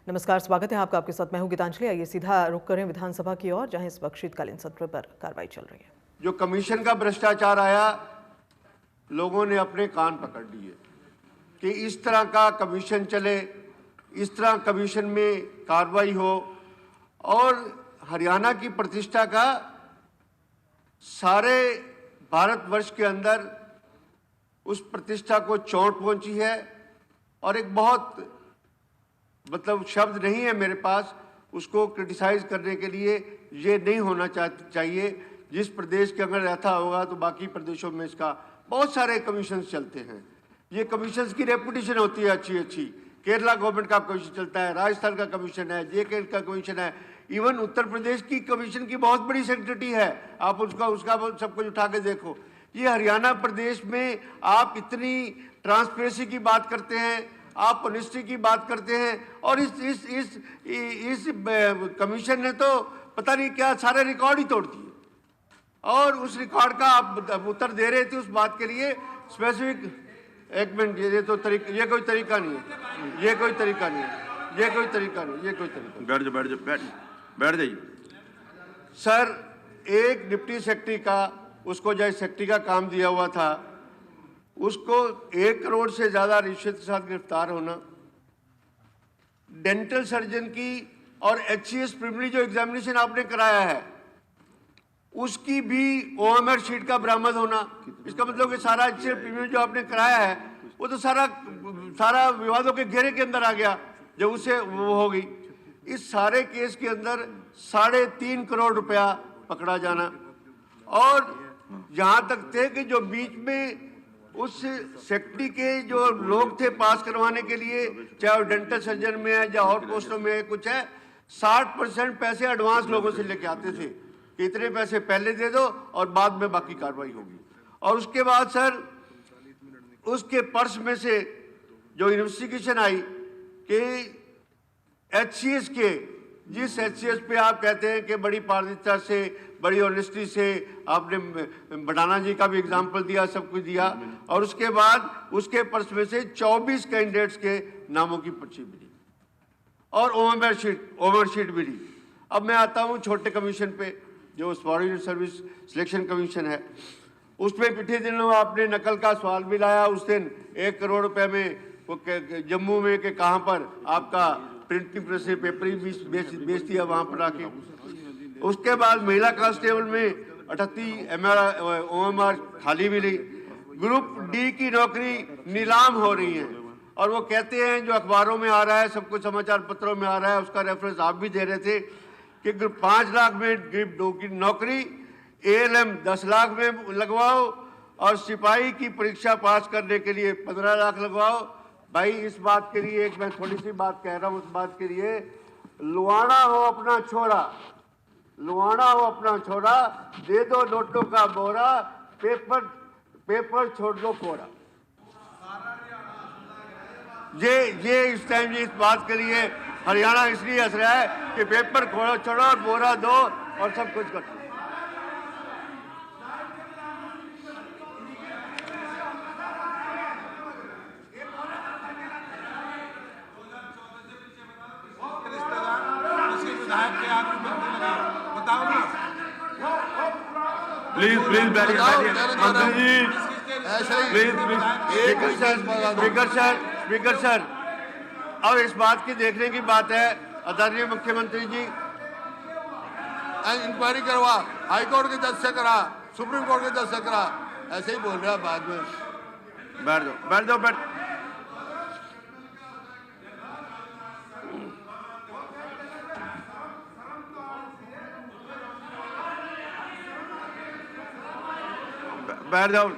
नमस्कार, स्वागत है आपका। आपके साथ मैं हूं गीतांजलि। आइए सीधा रुख करें विधानसभा की ओर, जहां इस वक्त शीतकालीन सत्र पर कार्रवाई चल रही है। जो कमीशन का भ्रष्टाचार आया, लोगों ने अपने कान पकड़ लिए कि इस तरह का कमीशन चले, इस तरह कमीशन में कार्रवाई हो और हरियाणा की प्रतिष्ठा का सारे भारतवर्ष के अंदर उस प्रतिष्ठा को चोट पहुंची है। और एक बहुत मतलब शब्द नहीं है मेरे पास उसको क्रिटिसाइज करने के लिए। ये नहीं होना चाहिए। जिस प्रदेश के अगर ऐसा होगा तो बाकी प्रदेशों में इसका बहुत सारे कमीशंस चलते हैं। ये कमीशंस की रेपुटेशन होती है अच्छी अच्छी। केरला गवर्नमेंट का कमीशन चलता है, राजस्थान का कमीशन है, जेके का कमीशन है, इवन उत्तर प्रदेश की कमीशन की बहुत बड़ी सेक्रेटरी है। आप उसका सब कुछ उठा के देखो। ये हरियाणा प्रदेश में आप इतनी ट्रांसपेरेंसी की बात करते हैं, आप ऑनेस्टी की बात करते हैं, और इस कमीशन ने तो पता नहीं क्या सारे रिकॉर्ड ही तोड़ दिए। और उस रिकॉर्ड का आप उत्तर दे रहे थे उस बात के लिए स्पेसिफिक। एक मिनट, ये कोई तरीका नहीं है, ये कोई तरीका नहीं है, ये कोई तरीका नहीं, ये कोई तरीका। बैठ जाइए सर, एक डिप्टी सेक्रेटरी का, उसको जो सेक्रेटरी का काम दिया हुआ था, उसको 1 करोड़ से ज्यादा रिश्वत के साथ गिरफ्तार होना, डेंटल सर्जन की और HCS प्रीलिमिनरी जो एग्जामिनेशन आपने कराया है उसकी भी OMR शीट का बरामद होना। इसका मतलब कि सारा HCS प्रीलिमिनरी जो आपने कराया है वो तो सारा विवादों के घेरे के अंदर आ गया जब उसे वो हो गई। इस सारे केस के अंदर 3.5 करोड़ रुपया पकड़ा जाना। और जहां तक थे कि जो बीच में उस सेक्रेटरी के जो लोग थे पास करवाने के लिए, चाहे वो डेंटल सर्जन में है या और पोस्टों में कुछ है, 60% पैसे एडवांस लोगों से लेके आते थे कि इतने पैसे पहले दे दो और बाद में बाकी कार्रवाई होगी। और उसके बाद सर उसके पर्स में से जो इन्वेस्टिगेशन आई कि HCS के, जिस HCS पे आप कहते हैं कि बड़ी पारदर्शिता से, बड़ी ऑनेस्टी से, आपने बडाना जी का भी एग्जाम्पल दिया, सब कुछ दिया, और उसके बाद उसके पर्स में से 24 कैंडिडेट्स के नामों की पर्ची मिली और OMR शीट मिली। अब मैं आता हूँ छोटे कमीशन पे, जो फॉरेन सर्विस सिलेक्शन कमीशन है। उसमें पिछले दिनों आपने नकल का सवाल भी लाया। उस दिन 1 करोड़ रुपए में वो जम्मू में के कहाँ पर आपका प्रिंटिंग प्रेस से पेपर ही बेच दिया वहां पर आके। उसके बाद महिला कांस्टेबल में 38 OMR खाली मिली। ग्रुप D की नौकरी नीलाम हो रही है और वो कहते हैं, जो अखबारों में आ रहा है, सब कुछ समाचार पत्रों में आ रहा है, उसका रेफरेंस आप भी दे रहे थे कि 5 लाख में ग्रुप 2 की नौकरी, ALM 10 लाख में लगवाओ और सिपाही की परीक्षा पास करने के लिए 15 लाख लगवाओ। भाई इस बात के लिए एक मैं थोड़ी सी बात कह रहा हूं, उस बात के लिए लुआना हो अपना छोरा, लुआना हो अपना छोरा, दे दो नोटों का बोरा, पेपर छोड़ दो कोरा। ये इस टाइम इस बात के लिए हरियाणा इसलिए हंस रहा है कि पेपर छोड़ो और बोरा दो और सब कुछ कर। प्लीज बैठिए मंत्री जी, स्पीकर सर, अब इस बात की देखने की बात है, आदरणीय मुख्यमंत्री जी, इंक्वायरी करवा, हाई कोर्ट के जज से करा, सुप्रीम कोर्ट के जज से करा, ऐसे ही बोल रहा बाद में। बैठ जाओ।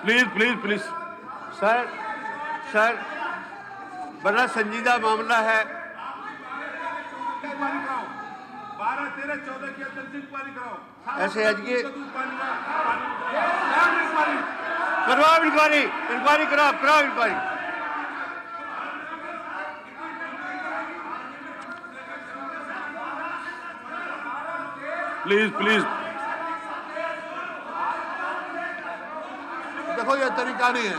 प्लीज सर बड़ा संजीदा मामला है। 12, 13, 14 की इंक्वायरी कराओ। ऐसे अजगी करवाओ इंक्वायरी कराओ इंक्वायरी। प्लीज देखो ये तरीका नहीं है,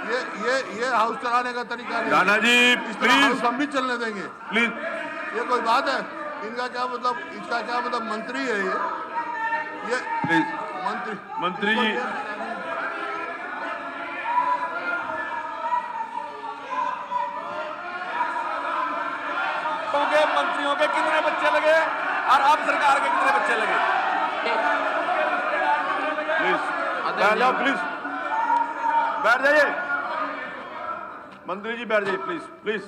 ये हाउस चलाने का तरीका नहीं। राणा जी इस तरह प्लीज हाउस हम भी चलने देंगे? प्लीज ये कोई बात है? इनका क्या मतलब, इसका क्या मतलब? मंत्री है ये प्लीज मंत्री जी के मंत्रियों के कितने बच्चे लगे और अब सरकार के कितने बच्चे लगे? प्लीज बैठ जाओ, प्लीज बैठ जाइए। मंत्री जी बैठ जाइए प्लीज प्लीज।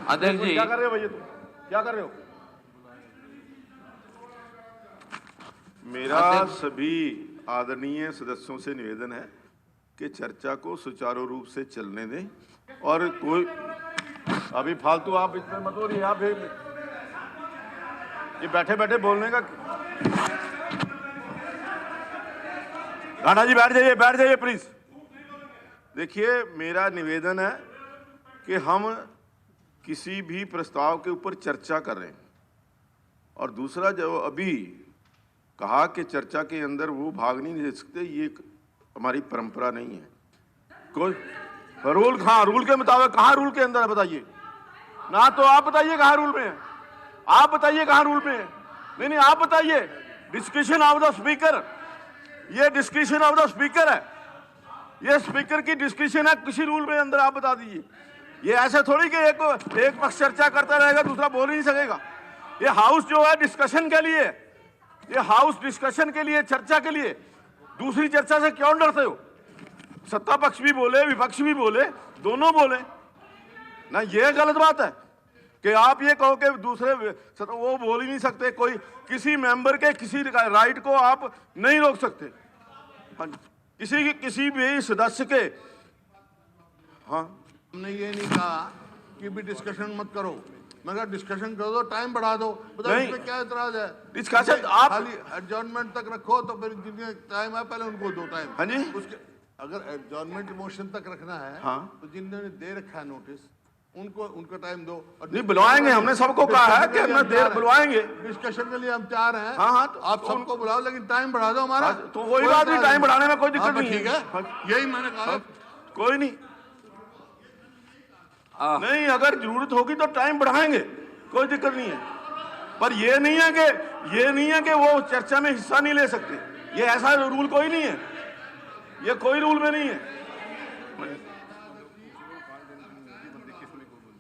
अध्यक्ष जी, क्या कर रहे हो भैया, तुम क्या कर रहे हो? मेरा सभी आदरणीय सदस्यों से निवेदन है कि चर्चा को सुचारू रूप से चलने दें और कोई अभी फालतू आप इसमें मत बोलिए। आप ये बैठे बैठे बोलने का। राणा जी बैठ जाइए प्लीज। देखिए, मेरा निवेदन है कि हम किसी भी प्रस्ताव के ऊपर चर्चा कर रहे हैं, और दूसरा जो अभी कहा कि चर्चा के अंदर वो भाग नहीं दे सकते, ये हमारी परंपरा नहीं है। कोई रूल रूल के मुताबिक कहाँ रूल के अंदर है बताइए ना। तो आप बताइए कहाँ रूल में है, आप बताइए कहाँ रूल में है। नहीं आप बताइए। डिस्कशन ऑफ द स्पीकर, ये डिस्कशन ऑफ द स्पीकर है, ये स्पीकर की डिस्कशन है, किसी रूल में अंदर आप बता दीजिए। ये ऐसे थोड़ी कि एक पक्ष चर्चा करता रहेगा दूसरा बोल ही नहीं सकेगा। ये हाउस जो है डिस्कशन के लिए, ये हाउस डिस्कशन के लिए, चर्चा के लिए। दूसरी चर्चा से क्यों डरते हो? सत्ता पक्ष भी बोले, विपक्ष भी बोले, दोनों बोले ना। ये गलत बात है कि आप ये कहो कि दूसरे वो बोल ही नहीं सकते। कोई किसी मेंबर के किसी राइट को आप नहीं रोक सकते। हाँ, किसी भी सदस्य के। हाँ, हमने ये नहीं कहा कि भी डिस्कशन मत करो, मगर डिस्कशन करो तो टाइम बढ़ा दो। बताओ इसमें क्या एतराज है? डिस्कशन आप खाली एडजॉर्नमेंट तक रखो, तो फिर जिनके टाइम है पहले उनको दो टाइम। हाँ जी, उसके अगर एडजॉर्नमेंट मोशन तक रखना है, हाँ, तो जिन्होंने दे रखा है नोटिस उनको टाइम दो। और नहीं बुलवाएंगे, हमने सबको कहा है कि हम देर बुलवाएंगे। डिस्कशन के लिए हम तैयार हैं। हाँ, तो आप सबको बुलाओ, लेकिन टाइम बढ़ा दो हमारा। तो वही बात नहीं, टाइम बढ़ाने में कोई दिक्कत नहीं है। ठीक है, यही मैंने कहा। कोई नहीं, नहीं अगर जरूरत होगी तो टाइम बढ़ाएंगे, कोई दिक्कत नहीं है। पर ये नहीं है कि वो चर्चा में हिस्सा नहीं ले सकते। ये ऐसा रूल कोई नहीं है, ये कोई रूल में नहीं है।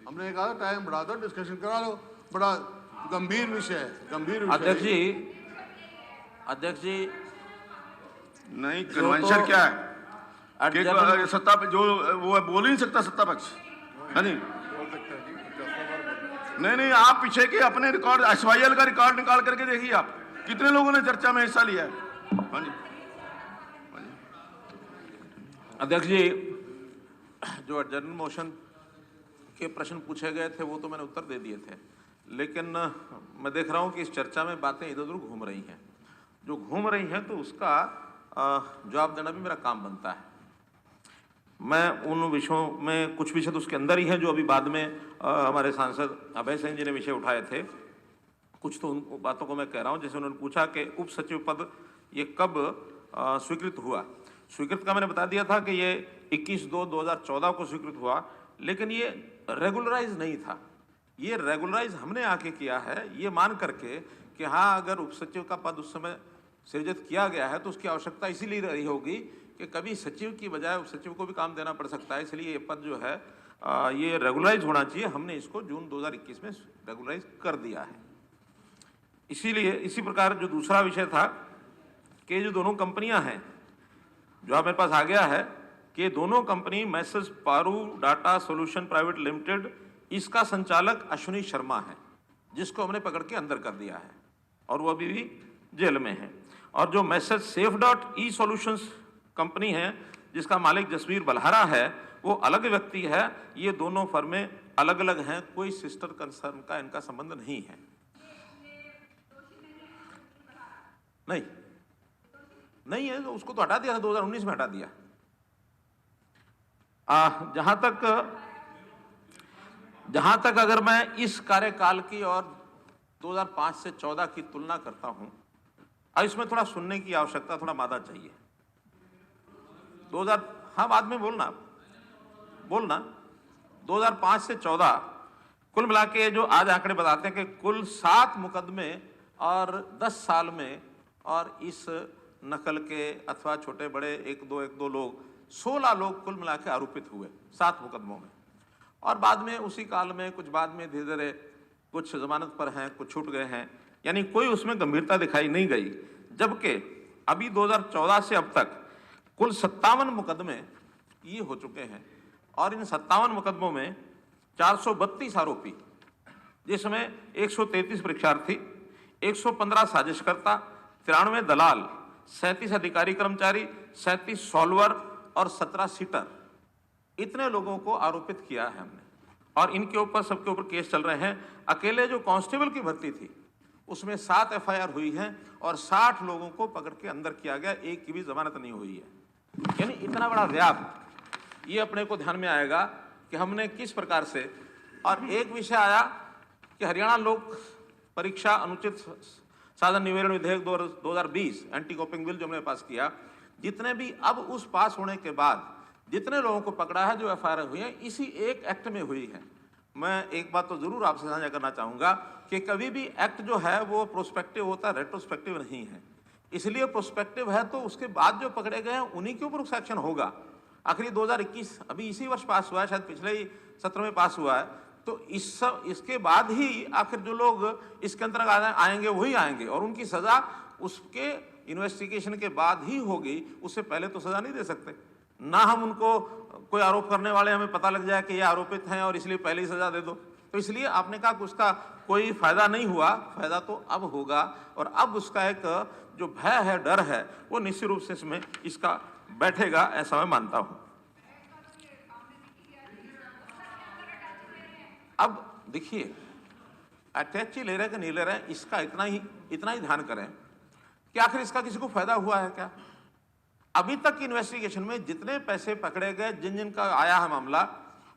हमने कहा टाइम बढ़ा दो, डिस्कशन करा लो। बड़ा गंभीर विषय है, गंभीर विषय। अध्यक्ष जी नहीं, कन्वेंशन क्या है कि सत्ता जो वो बोल ही नहीं सकता सत्ता पक्ष। हाँ जी, नहीं आप पीछे के अपने रिकॉर्ड SYL का रिकॉर्ड निकाल करके देखिए, आप कितने लोगों ने चर्चा में हिस्सा लिया है। हाँ जी, अध्यक्ष जी, जो एडजर्नल मोशन के प्रश्न पूछे गए थे वो तो मैंने उत्तर दे दिए थे, लेकिन मैं देख रहा हूं कि इस चर्चा में बातें इधर उधर घूम रही हैं। जो घूम रही हैं तो उसका जवाब देना भी मेरा काम बनता है। मैं उन विषयों में, कुछ विषय तो उसके अंदर ही हैं जो अभी बाद में हमारे सांसद अभय सिंह जी ने विषय उठाए थे। कुछ तो उन बातों को मैं कह रहा हूँ। जैसे उन्होंने पूछा कि उप सचिव पद ये कब स्वीकृत हुआ। स्वीकृत का मैंने बता दिया था कि ये 21/2/2014 को स्वीकृत हुआ, लेकिन ये रेगुलराइज नहीं था। ये रेगुलराइज हमने आके किया है, ये मान करके कि हाँ, अगर उप सचिव का पद उस समय सृजित किया गया है तो उसकी आवश्यकता इसीलिए रही होगी कि कभी सचिव की बजाय उप सचिव को भी काम देना पड़ सकता है, इसलिए ये पद जो है ये रेगुलराइज होना चाहिए। हमने इसको जून 2021 में रेगुलराइज कर दिया है। इसीलिए इसी प्रकार जो दूसरा विषय था कि जो दोनों कंपनियां हैं, जो मेरे पास आ गया है कि दोनों company message Paru data solution private limited, इसका संचालक अश्विनी शर्मा है, जिसको हमने पकड़ के अंदर कर दिया है और वो अभी भी जेल में है। और जो मैसेज सेफ.ई सॉल्यूशंस कंपनी है, जिसका मालिक जसवीर बलहारा है, वो अलग व्यक्ति है। ये दोनों फर्में अलग अलग हैं, कोई सिस्टर कंसर्न का इनका संबंध नहीं है। नहीं है, तो उसको तो हटा दिया था, 2019 में हटा दिया। जहां तक अगर मैं इस कार्यकाल की और 2005 से 14 की तुलना करता हूं, और इसमें थोड़ा सुनने की आवश्यकता, थोड़ा मादा चाहिए। हाँ बाद में बोलना 2005 से 14 कुल मिला के जो आज आंकड़े बताते हैं कि कुल 7 मुकदमे और 10 साल में, और इस नकल के अथवा छोटे बड़े एक दो लोग 16 लोग कुल मिला के आरोपित हुए 7 मुकदमों में। और बाद में उसी काल में कुछ बाद में धीरे धीरे कुछ जमानत पर हैं, कुछ छूट गए हैं, यानी कोई उसमें गंभीरता दिखाई नहीं गई। जबकि अभी 2014 से अब तक कुल 57 मुकदमे ये हो चुके हैं, और इन 57 मुकदमों में 432 आरोपी, जिसमें 133 परीक्षार्थी, 115 साजिशकर्ता, 93 दलाल, 37 अधिकारी कर्मचारी, 37 सॉल्वर और 17 सीटर, इतने लोगों को आरोपित किया है हमने। और इनके ऊपर सबके ऊपर केस चल रहे हैं। अकेले जो कांस्टेबल की भर्ती थी उसमें 7 FIR हुई हैं और 60 लोगों को पकड़ के अंदर किया गया, एक की भी जमानत नहीं हुई है। यानी इतना बड़ा व्याप, ये अपने को ध्यान में आएगा कि हमने किस प्रकार से। और एक विषय आया कि हरियाणा लोक परीक्षा अनुचित साधन निवारण विधेयक 2020 एंटी कॉपिंग बिल जो हमने पास किया, जितने भी अब उस पास होने के बाद जितने लोगों को पकड़ा है, जो FIR हुई है, इसी एक एक्ट में हुई है। मैं एक बात तो जरूर आपसे साझा करना चाहूंगा कि कभी भी एक्ट जो है वो प्रोस्पेक्टिव होता है, रेट्रोस्पेक्टिव नहीं है। इसलिए प्रोस्पेक्टिव है तो उसके बाद जो पकड़े गए हैं उन्हीं के ऊपर एक्शन होगा। आखिरी 2021 अभी इसी वर्ष पास हुआ है, शायद पिछले ही सत्र में पास हुआ है, तो इसके बाद ही आखिर जो लोग इसके अंतर्गत आएंगे वही आएंगे, और उनकी सजा उसके इन्वेस्टिगेशन के बाद ही होगी। उससे पहले तो सजा नहीं दे सकते। ना हम उनको कोई आरोप करने वाले हमें पता लग जाए कि ये आरोपित हैं और इसलिए पहले ही सजा दे दो। तो इसलिए आपने कहा कि उसका कोई फायदा नहीं हुआ, फायदा तो अब होगा। और अब उसका एक जो भय है, डर है, वो निश्चित रूप से इसमें इसका बैठेगा, ऐसा मैं मानता हूं। अब देखिए अटैच ले रहे हैं कि नहीं ले रहे हैं, इसका इतना ही ध्यान करें कि आखिर इसका किसी को फायदा हुआ है क्या। अभी तक की इन्वेस्टिगेशन में जितने पैसे पकड़े गए, जिन जिन का आया है मामला,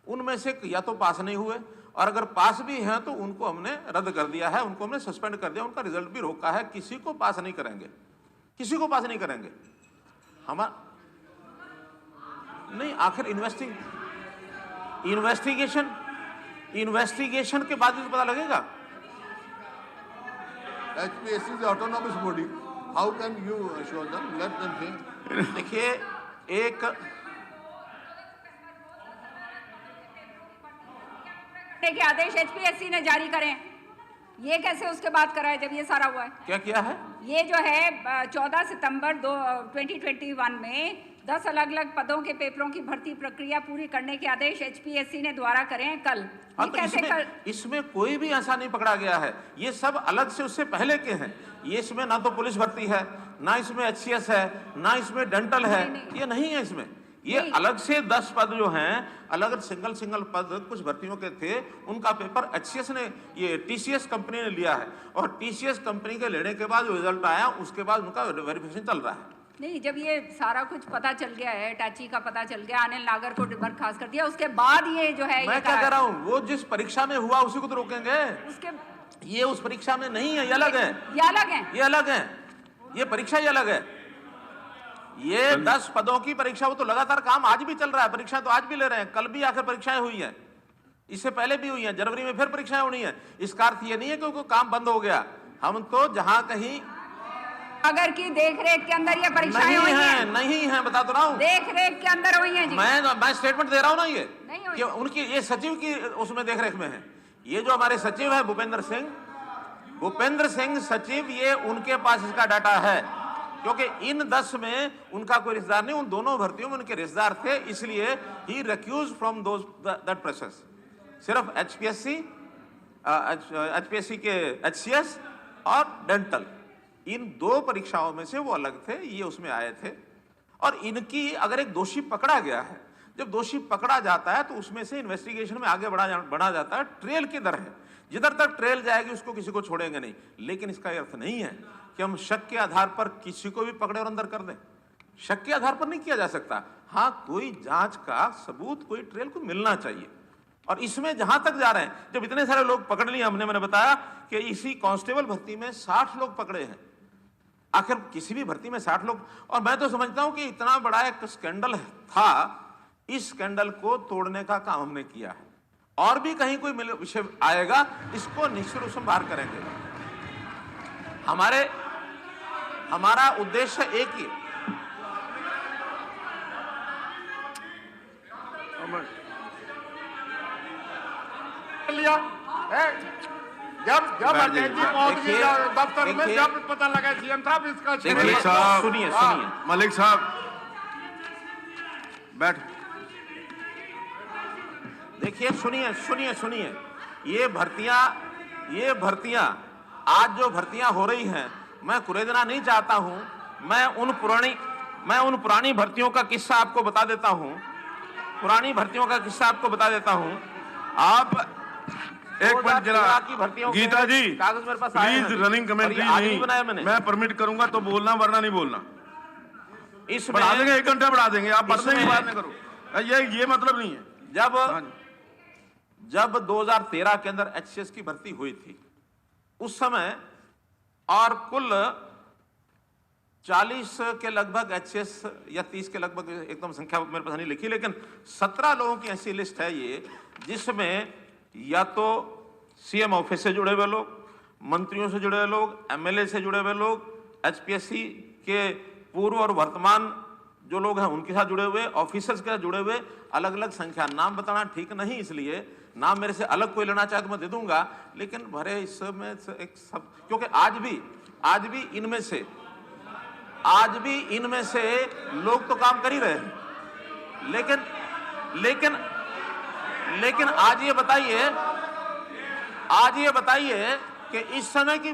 उनमें से या तो पास नहीं हुए, और अगर पास भी हैं तो उनको हमने रद्द कर दिया है, उनको हमने सस्पेंड कर दिया, उनका रिजल्ट भी रोका है। किसी को पास नहीं करेंगे, किसी को पास नहीं करेंगे। नहीं, आखिर इन्वेस्टिगेशन के बाद भी पता लगेगा। HPSC is autonomous body. How can you show them? Let them think. देखिए, एक के आदेश HPSC ने जारी करें, ये कैसे उसके बाद करा है जब ये सारा हुआ है? क्या किया है? ये जो है 14 सितंबर 2021 में 10 अलग अलग पदों के पेपरों की भर्ती प्रक्रिया पूरी करने के आदेश HPSC ने द्वारा करें कल। हाँ, तो इसमें कोई भी ऐसा नहीं पकड़ा गया है। ये सब अलग से उससे पहले के हैं। ये इसमें ना तो पुलिस भर्ती है, ना इसमें HCS है, ना इसमें डेंटल है, ये नहीं है इसमें। ये अलग से 10 पद जो हैं, अलग सिंगल पद कुछ भर्तियों के थे, उनका पेपर HCS ने, ये TCS कंपनी ने लिया है, और TCS कंपनी के लेने के बाद जो रिजल्ट आया उसके बाद उनका वेरिफिकेशन चल रहा है। नहीं, जब ये सारा कुछ पता चल गया है, टाची का पता चल गया, अनिल नागर को बर्खास्त कर दिया, उसके बाद ये जो है, मैं क्या कह रहा हूँ, वो जिस परीक्षा में हुआ उसी को तो रोकेंगे। उसके ये उस परीक्षा में नहीं है, ये अलग है, ये अलग है, ये अलग है, ये परीक्षा ही अलग है। ये 10 पदों की परीक्षा, वो तो लगातार काम आज भी चल रहा है, परीक्षा तो आज भी ले रहे हैं, कल भी आखिर परीक्षाएं हुई हैं, इससे पहले भी हुई हैं, जनवरी में फिर परीक्षाएं होनी है। इसका अर्थ ये नहीं है कि काम बंद हो गया। हम तो जहां कहीं अगर की देख-रेख के अंदर ये परीक्षाएं हुई हैं, नहीं है, बता तो रहा हूं, देख-रेख के अंदर हुई हैं जी। मैं स्टेटमेंट दे रहा हूं ना, ये नहीं हुई। कि उनकी ये सचिव की उसमें देख-रेख में है। ये जो हमारे सचिव है भूपेंद्र सिंह सचिव, ये उनके पास इसका डाटा है, क्योंकि इन 10 में उनका कोई रिश्तेदार नहीं, उन दोनों भर्तियों में उनके रिश्तेदार थे, इसलिए ही रिक्यूज फ्रॉम दैट प्रोसेस। सिर्फ HPSC के HCS और डेंटल, इन 2 परीक्षाओं में से वो अलग थे, ये उसमें आए थे। और इनकी अगर एक दोषी पकड़ा गया है, जब दोषी पकड़ा जाता है तो उसमें से इन्वेस्टिगेशन में आगे बढ़ा जाता है। ट्रेल की दर है, जिधर तक ट्रेल जाएगी उसको किसी को छोड़ेंगे नहीं। लेकिन इसका अर्थ नहीं है कि हम शक के आधार पर किसी को भी पकड़े और अंदर कर दें। शक के आधार पर नहीं किया जा सकता। हाँ, कोई जांच का सबूत, कोई ट्रेल को मिलना चाहिए। और इसमें जहां तक जा रहे हैं, जब इतने सारे लोग पकड़ लिए हमने, मैंने बताया कि इसी कांस्टेबल भर्ती में 60 लोग पकड़े हैं, आखिर किसी भी भर्ती में 60 लोग, और मैं तो समझता हूं कि इतना बड़ा एक स्कैंडल था, इस स्कैंडल को तोड़ने का काम हमने किया है। और भी कहीं कोई विषय आएगा, इसको निश्चित रूप से बाहर करेंगे। हमारा उद्देश्य एक ही लिया जब अजय जी पहुंच गए दफ्तर में, जब पता लगा सीएम साहब इसका देखिए, सुनिए मलिक साहब बैठ। देखिए, सुनिए, ये भर्तियां आज जो भर्तियां हो रही हैं, मैं कुरेदना नहीं चाहता हूं। मैं उन पुरानी भर्तियों का किस्सा आपको बता देता हूं। आप एक मिनट जरा, की भर्तियों गीता जी कागज मेरे पास आए प्लीज हैं। रनिंग कमेंट्री नहीं बनाया मैंने। मैं परमिट करूंगा तो बोलना, वरना नहीं बोलना। इसमें बढ़ा देंगे, 1 घंटा बढ़ा देंगे, आप बढ़ने की बात नहीं करो। ये मतलब नहीं है। जब 2013 के अंदर एचसीएस की भर्ती हुई थी, उस समय और कुल 40 के लगभग एचसीएस या 30 के लगभग, एकदम संख्या मेरे पास नहीं लिखी, लेकिन 17 लोगों की ऐसी लिस्ट है ये, जिसमें या तो सीएम ऑफिस से जुड़े हुए लोग, मंत्रियों से जुड़े हुए लोग, एमएलए से जुड़े हुए लोग, एचपीएससी के पूर्व और वर्तमान जो लोग हैं उनके साथ जुड़े हुए, ऑफिसर्स के साथ जुड़े हुए, अलग अलग संख्या। नाम बताना ठीक नहीं, इसलिए नाम मेरे से अलग कोई लेना चाहे तो मैं दे दूंगा, लेकिन भरे इसमें एक सब, क्योंकि आज भी इनमें से लोग तो काम कर ही रहे हैं। लेकिन आज ये बताइए कि इस समय की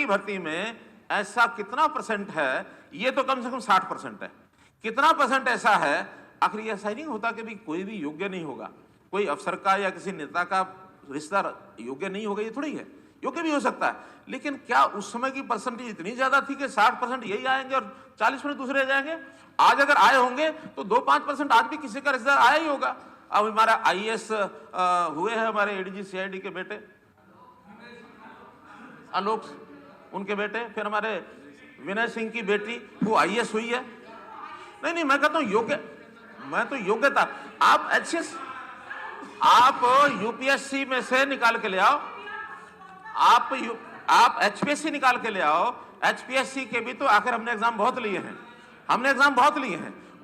भर्ती में ऐसा कितना परसेंट है? ये तो कम से कम 60% है। कितना परसेंट ऐसा है? आखिर ये ऐसा ही नहीं होता कि भी कोई भी योग्य नहीं होगा, कोई अफसर का या किसी नेता का रिश्तेदार योग्य नहीं होगा, ये थोड़ी है, योग्य भी हो सकता है। लेकिन क्या उस समय की परसेंटेज इतनी ज्यादा थी कि 60% यही आएंगे और 40% दूसरे जाएंगे? आज अगर आए होंगे तो 2-5% आज भी किसी का रिश्तेदार आया ही होगा। अब हमारा आईएएस हुए हैं, हमारे एडीजी सीआईडी के बेटे आलोक, उनके बेटे, फिर हमारे विनय सिंह की बेटी वो आईएएस हुई है। नहीं, मैं कहता हूं योग्यता। आप एचसीएस, आप यूपीएससी में से निकाल के ले आओ, आप एचपीएससी निकाल के ले आओ। एचपीएससी के भी तो आखिर हमने एग्जाम बहुत लिए हैं।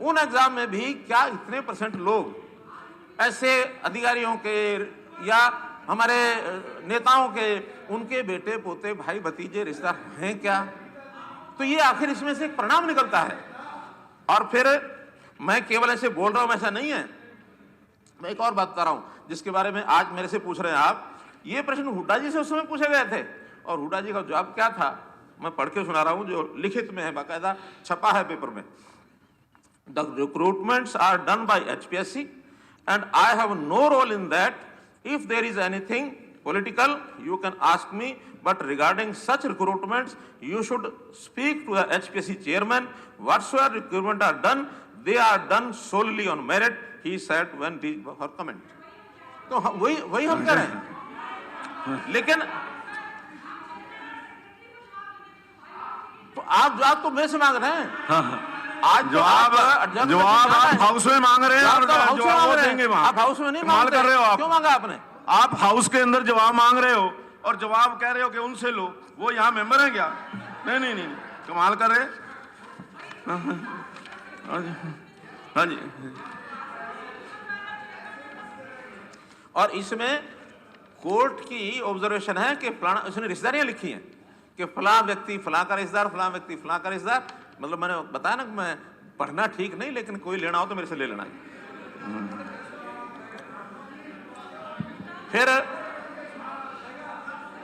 उन एग्जाम में भी क्या इतने परसेंट लोग ऐसे अधिकारियों के या हमारे नेताओं के, उनके बेटे पोते भाई भतीजे रिश्तेदार हैं क्या? तो ये आखिर इसमें से एक परिणाम निकलता है। और फिर मैं केवल ऐसे बोल रहा हूं, ऐसा नहीं है। मैं एक और बात बता रहा हूं जिसके बारे में आज मेरे से पूछ रहे हैं आप। ये प्रश्न हुड्डा जी से उस समय पूछे गए थे और हुड्डा जी का जवाब क्या था, मैं पढ़ के सुना रहा हूं, जो लिखित में है, बाकायदा छपा है पेपर में। The recruitments are done by HPSC and I have no role in that. If there is anything political, you can ask me, but regarding such recruitments, you should speak to the HPSC chairman. Whatsoever recruitment are done, they are done solely on merit, he said when he her comment. तो वही हम कह रहे हैं। लेकिन तो आप जवाब तो मेरे से मांग रहे हैं। आज जवाब आप हाउस में मांग रहे हैं और जवाब वो देंगे वहां। आप हाउस में नहीं कमाल कर रहे हो आप। क्यों मांगा आपने? आप हाउस के अंदर जवाब मांग रहे हो और जवाब कह रहे हो कि उनसे लो। वो यहाँ मेंबर हैं क्या? नहीं, कमाल कर रहे। हाँ जी। और इसमें कोर्ट की ऑब्जर्वेशन है कि फलाना, उसने रिश्तेदारियां लिखी हैं कि फला व्यक्ति फला का रिश्तेदार, फला व्यक्ति फला का रिश्तेदार। मतलब मैंने बताया ना कि मैं पढ़ना ठीक नहीं, लेकिन कोई लेना हो तो मेरे से ले लेना। फिर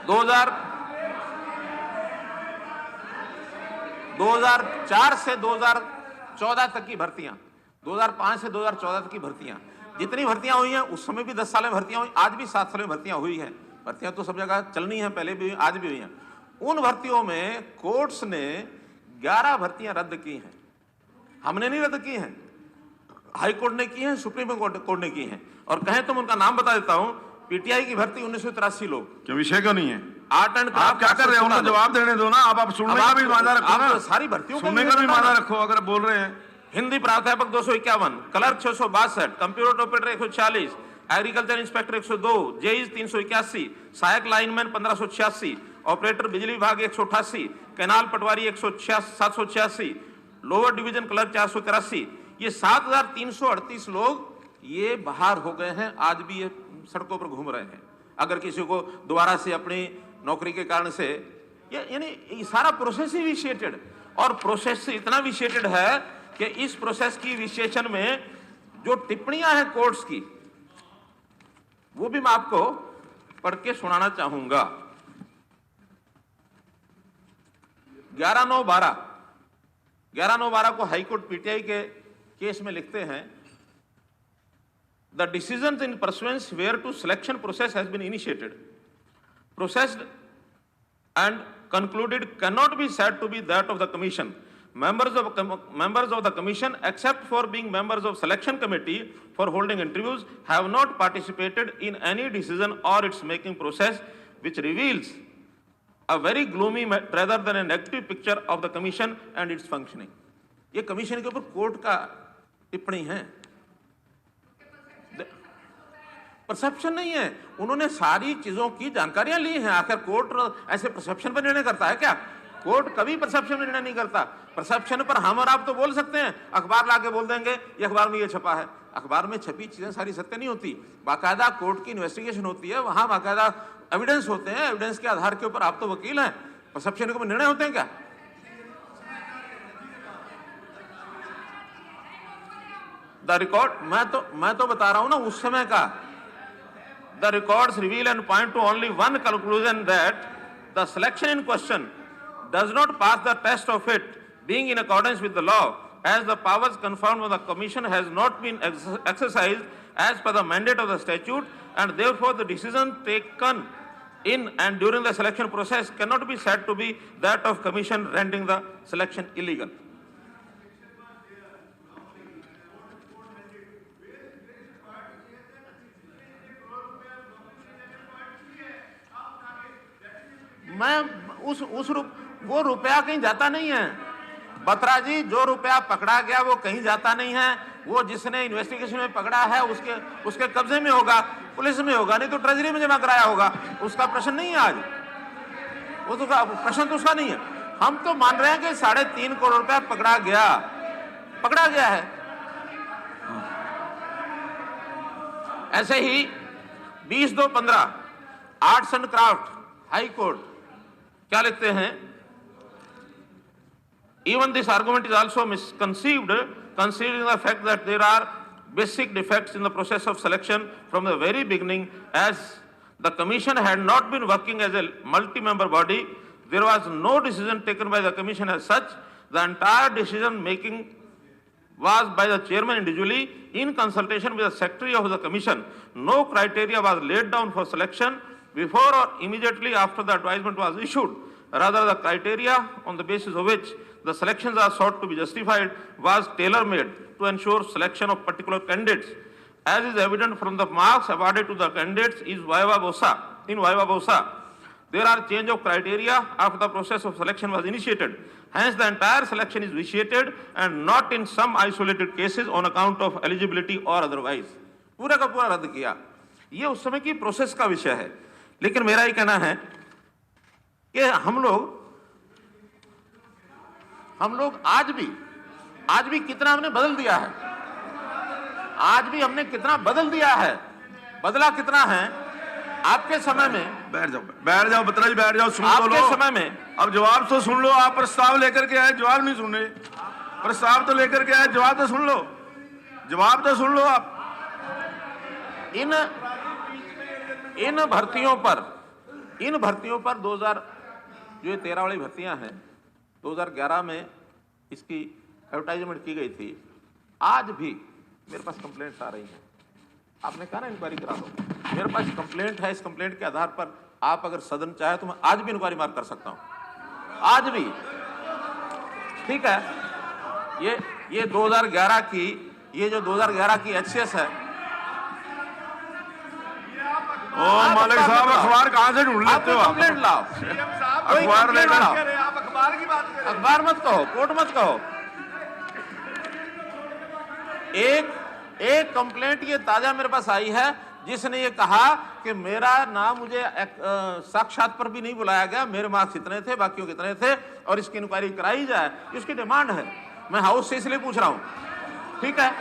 2004 से 2014 तक की भर्तियां, 2005 से 2014 तक की भर्तियां, जितनी भर्तियां हुई हैं उस समय भी 10 साल में भर्तियां हुई, आज भी 7 साल में भर्तियां हुई हैं। भर्तियां तो सब जगह चलनी है, पहले भी हुई, आज भी हुई हैं। उन भर्तियों में कोर्ट्स ने 11 भर्तियां रद्द की हैं। हमने नहीं रद्द की हैं, हाई कोर्ट ने की हैं, सुप्रीम कोर्ट ने की हैं। और कहें तो मैं उनका नाम बता देता हूं। पीटीआई की भर्ती 1983 लोग। क्या विषय क्यों नहीं है? Art and craft. आप क्या कर रहे हो? उनको जवाब देने दो ना। आप सुनने का भी मादा रखो ना। सारी भर्तियों सुनने का भी मादा रखो अगर बोल रहे हैं। हिंदी प्राध्यापक 251, clerk 662, computer operator 140, agriculture inspector 102, जेईज 381, सहायक लाइनमैन 1586, ऑपरेटर बिजली विभाग 188, कैनाल पटवारी 786, लोअर डिवीजन क्लर्क 483। ये 7338 लोग ये बाहर हो गए हैं, आज भी ये सड़कों पर घूम रहे हैं। अगर किसी को दोबारा से अपनी नौकरी के कारण से यानी सारा प्रोसेस ही विशिएटेड, और प्रोसेस इतना विशिएटेड है कि इस प्रोसेस की विश्लेषण में जो टिप्पणियां हैं कोर्ट्स की, वो भी मैं आपको पढ़ के सुनाना चाहूंगा। 11/9/12 को हाईकोर्ट पीटीआई के केस में लिखते हैं, the decision in pursuance where to selection process has been initiated, processed and concluded cannot be said to be that of the commission. Members of the commission, except for being members of selection committee for holding interviews, have not participated in any decision or its making process, which reveals a very gloomy rather than a negative picture of the commission and its functioning. ये commission के ऊपर court का टिप्पणी है, perception नहीं है। उन्होंने सारी चीजों की जानकारियां ली हैं। आखिर कोर्ट ऐसे परसेप्शन पर निर्णय करता है क्या? कोर्ट कभी परसेप्शन पर निर्णय नहीं करता। परसेप्शन पर हम और आप तो बोल सकते हैं, अखबार लाके बोल देंगे ये अखबार में ये छपा है। अखबार में छपी चीजें सारी सत्य नहीं होती, बाकायदा कोर्ट की इन्वेस्टिगेशन होती है, वहां बाकायदा एविडेंस होते हैं, एविडेंस के आधार के ऊपर आप तो वकील हैं, परसेप्शन के ऊपर निर्णय होते हैं क्या? द रिकॉर्ड मैं तो बता रहा हूं ना उस समय का। The records reveal and point to only one conclusion, that the selection in question does not pass the test of it being in accordance with the law, as the powers conferred on the commission has not been exercised as per the mandate of the statute, and therefore the decision taken in and during the selection process cannot be said to be that of commission, rendering the selection illegal. वो रुपया कहीं जाता नहीं है बत्रा जी। जो रुपया पकड़ा गया वो कहीं जाता नहीं है। वो जिसने इन्वेस्टिगेशन में पकड़ा है उसके कब्जे में होगा, पुलिस में होगा, नहीं तो ट्रेजरी में जमा कराया होगा। उसका प्रश्न नहीं है आज, वो तो प्रश्न तो उसका नहीं है। हम तो मान रहे हैं कि 3.5 करोड़ रुपया पकड़ा गया है। ऐसे ही 20/2/15 arts and craft high court क्या लिखते हैं? Even this argument is also misconceived, considering the fact that there are basic defects in the process of selection from the very beginning, as the commission had not been working as a multi-member body. There was no decision taken by the commission as such. The entire decision making was by the chairman individually in consultation with the secretary of the commission. No criteria was laid down for selection before or immediately after the advisement was issued. Rather, the criteria on the basis of which the selections are sought to be justified was tailor-made to ensure selection of particular candidates. As is evident from the marks awarded to the candidates in viva voce, there are change of criteria after the process of selection was initiated. Hence, the entire selection is vitiated and not in some isolated cases on account of eligibility or otherwise. पूरा का पूरा रद्द किया। ये उस समय की process का विषय है। लेकिन मेरा ये कहना है कि हम लोग आज भी कितना हमने बदल दिया है। आज भी हमने कितना बदल दिया है, बदला कितना है। आपके समय में बैठ जाओ बत्रा जी, बैठ जाओ, सुन लो। आपके समय में अब जवाब तो सुन लो। आप प्रस्ताव लेकर के आए, जवाब नहीं सुन रहे। प्रस्ताव तो लेकर के आए, जवाब तो सुन लो। आप इन भर्तियों पर 2000 जो 13 वाली भर्तियां हैं 2011 में इसकी एडवर्टाइजमेंट की गई थी। आज भी मेरे पास कंप्लेंट्स आ रही हैं। आपने कहा ना इंक्वायरी करा दो, मेरे पास कंप्लेंट है। इस कंप्लेंट के आधार पर आप अगर सदन चाहे तो मैं आज भी इंक्वायरी मार्क कर सकता हूं, आज भी। ठीक है, ये 2011 की, ये जो 2011 की HCS है, मालिक साहब अखबार कहाँ से ढूंढ लेते हो आप? कंप्लेंट लाओ, अखबार लेकर आओ। आप अखबार की बात करें, अखबार मत कहो, कोर्ट मत कहो। एक कंप्लेंट ये ताजा मेरे पास आई है जिसने ये कहा कि मेरा नाम मुझे साक्षात पर भी नहीं बुलाया गया, मेरे मार्क्स इतने थे, बाकियों कितने थे, और इसकी इंक्वायरी कराई जाए, इसकी डिमांड है। मैं हाउस से इसलिए पूछ रहा हूं, ठीक है?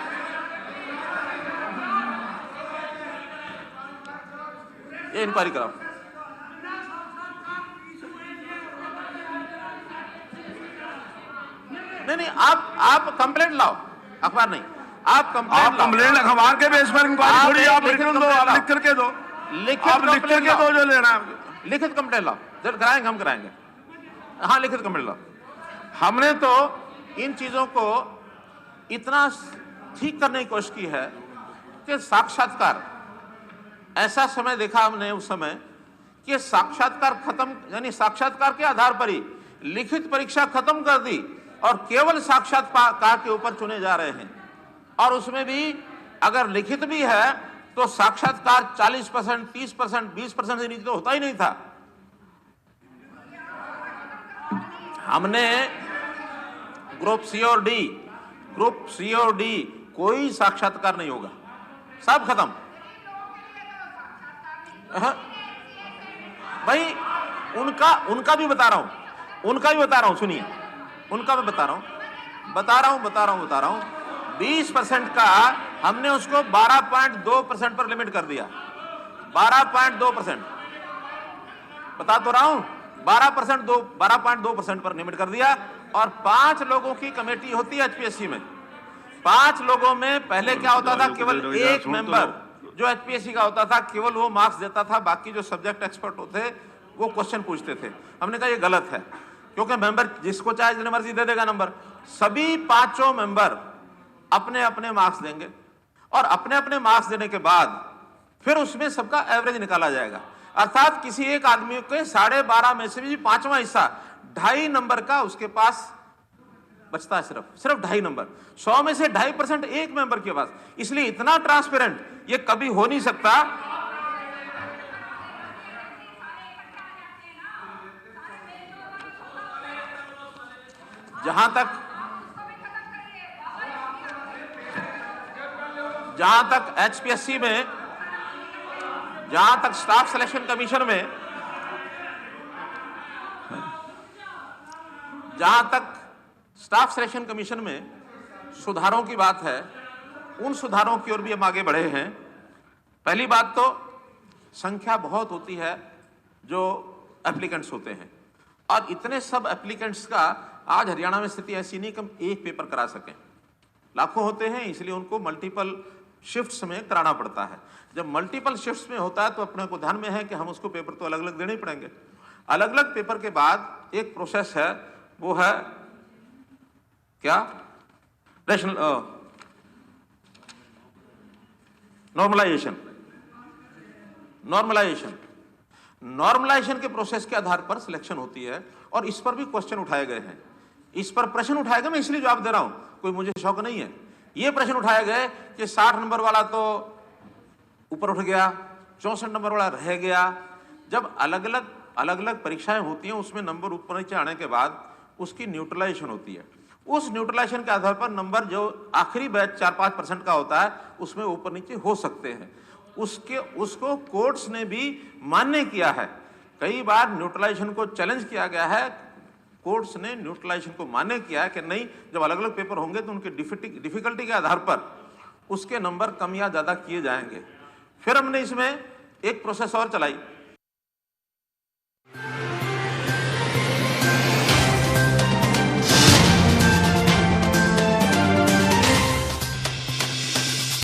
ये इंक्वायरी कराओ। नहीं, आप कंप्लेंट लाओ, अखबार नहीं, आप कंप्लेंट अखबार के बेस पर इंक्वायरी थोड़ी, आप लिख दो, आप लिख करके दो, आप लिख करके दो जो लेना है। लिखित कंप्लेंट लाओ, जब कराएंगे हम कराएंगे। हाँ, लिखित कंप्लेंट लाओ। हमने तो इन चीजों को इतना ठीक करने की कोशिश की है कि साक्षात्कार, ऐसा समय देखा हमने उस समय कि साक्षात्कार खत्म, यानी साक्षात्कार के आधार पर ही लिखित परीक्षा खत्म कर दी और केवल साक्षात्कार के ऊपर चुने जा रहे हैं। और उसमें भी अगर लिखित भी है तो साक्षात्कार 40%, 30%, 20% से नीचे तो होता ही नहीं था। हमने ग्रुप सी और डी कोई साक्षात्कार नहीं होगा, सब खत्म। भाई उनका भी बता रहा हूं, सुनिए, उनका मैं बता रहा हूं। 20% का हमने उसको 12.2% पर लिमिट कर दिया। 12.2% बता तो रहा हूं, 12.2% पर लिमिट कर दिया। और 5 लोगों की कमेटी होती है एचपीएससी में। 5 लोगों में पहले क्या होता था, केवल एक मेंबर जो एचपीएससी का होता था, केवल वो मार्क्स देता था, बाकी जो सब्जेक्ट एक्सपर्ट होते वो क्वेश्चन पूछते थे। हमने कहा ये गलत है, क्योंकि मेंबर जिसको चाहे जितने मर्जी दे देगा नंबर। सभी 5 मेंबर अपने अपने मार्क्स देंगे और अपने अपने मार्क्स देने के बाद फिर उसमें सबका एवरेज निकाला जाएगा। अर्थात किसी एक आदमी के 12.5 में से भी 5वां हिस्सा 2.5 नंबर का उसके पास बचता है, सिर्फ 2.5 नंबर। 100 में से 2.5% एक मेंबर के पास। इसलिए इतना ट्रांसपेरेंट ये कभी हो नहीं सकता। जहां तक एचपीएससी में, जहां तक स्टाफ सिलेक्शन कमीशन में, सुधारों की बात है, उन सुधारों की ओर भी हम आगे बढ़े हैं। पहली बात तो संख्या बहुत होती है जो एप्लीकेंट्स होते हैं, और इतने सब एप्लीकेंट्स का आज हरियाणा में स्थिति ऐसी नहीं कि हम एक पेपर करा सकें। लाखों होते हैं, इसलिए उनको मल्टीपल शिफ्ट्स में कराना पड़ता है। जब मल्टीपल शिफ्ट्स में होता है तो अपने को ध्यान में है कि हम उसको पेपर तो अलग अलग देने ही पड़ेंगे। अलग अलग पेपर के बाद एक प्रोसेस है, वो है क्या, नॉर्मलाइजेशन के प्रोसेस के आधार पर सिलेक्शन होती है, और इस पर भी क्वेश्चन उठाए गए हैं। इस पर प्रश्न उठाए गए, मैं इसलिए जवाब दे रहा हूं, कोई मुझे शौक नहीं है। ये प्रश्न उठाए गए कि 60 नंबर वाला तो ऊपर उठ गया, 64 नंबर वाला रह गया। जब अलग अलग परीक्षाएं होती हैं, उसमें नंबर ऊपर नीचे आने के बाद उसकी न्यूट्रलाइजेशन होती है। उस न्यूट्रलाइजेशन के आधार पर नंबर जो आखिरी बैच 4-5% का होता है, उसमें ऊपर नीचे हो सकते हैं। उसको कोर्ट्स ने भी मान्य किया है। कई बार न्यूट्रलाइजेशन को चैलेंज किया गया है, कोर्ट्स ने न्यूट्रलाइजेशन को मान्य किया है कि नहीं, जब अलग अलग पेपर होंगे तो उनके डिफिकल्टी के आधार पर उसके नंबर कम या ज्यादा किए जाएंगे। फिर हमने इसमें एक प्रोसेस और चलाई